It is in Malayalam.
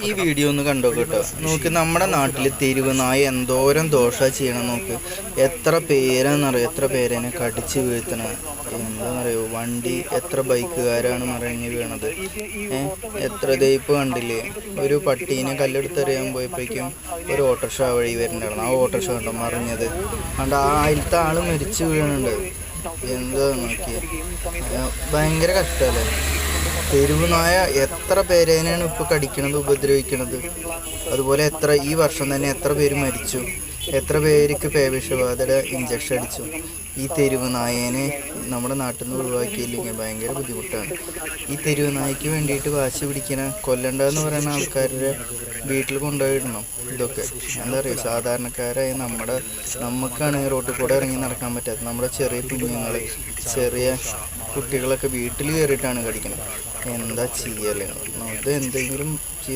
ഈ വീഡിയോ ഒന്ന് കണ്ടോ കേട്ടോ. നോക്ക്, നമ്മുടെ നാട്ടിൽ തെരുവ് നായ എന്തോരം ദോഷ ചെയ്യണം നോക്ക്. എത്ര പേരാന്നറിയോ, എത്ര പേരെന്നെ കടിച്ച് വീഴ്ത്തണ. എന്താണെന്നറിയോ, വണ്ടി എത്ര ബൈക്കുകാരാണ് മറിഞ്ഞ് വീണത്. എത്ര ദയിപ്പ് കണ്ടില്ലേ. ഒരു പട്ടീനെ കല്ലെടുത്തെറിയാൻ പോയപ്പോഴേക്കും ഒരു ഓട്ടോറിക്ഷ വഴി വരുന്നുണ്ടായിരുന്നു. ആ ഓട്ടോറിക്ഷ കണ്ടോ മറിഞ്ഞത്. കണ്ട അതിലത്തെ ആൾ മരിച്ചു വീഴുന്നുണ്ട്. എന്താ നോക്കിയേ, ഭയങ്കര കഷ്ടമല്ലേ. തെരുവ് നായ എത്ര പേരേനാണ് ഇപ്പോൾ കടിക്കണത്, ഉപദ്രവിക്കണത്. അതുപോലെ ഈ വർഷം തന്നെ എത്ര പേര് മരിച്ചു, എത്ര പേർക്ക് പേവിഷബാധയുടെ ഇഞ്ചക്ഷൻ അടിച്ചു. ഈ തെരുവ് നായേനെ നമ്മുടെ നാട്ടിൽ നിന്ന് ഒഴിവാക്കിയില്ലെങ്കിൽ ഭയങ്കര ബുദ്ധിമുട്ടാണ്. ഈ തെരുവ് നായ്ക്ക് വേണ്ടിയിട്ട് വാശി പിടിക്കണ, കൊല്ലണ്ടെന്ന് പറയുന്ന ആൾക്കാരുടെ വീട്ടിൽ കൊണ്ടുപോയിടണം. ഇതൊക്കെ എന്താ പറയുക, സാധാരണക്കാരായ നമുക്കാണ് റോട്ടിൽ കൂടെ ഇറങ്ങി നടക്കാൻ പറ്റാത്തത്. നമ്മുടെ ചെറിയ കുഞ്ഞുങ്ങൾ, ചെറിയ കുട്ടികളൊക്കെ വീട്ടിൽ കയറിയിട്ടാണ് കടിക്കുന്നത്. എന്താ ചെയ്യല്, ഇത് എന്തെങ്കിലും ചെയ്ത്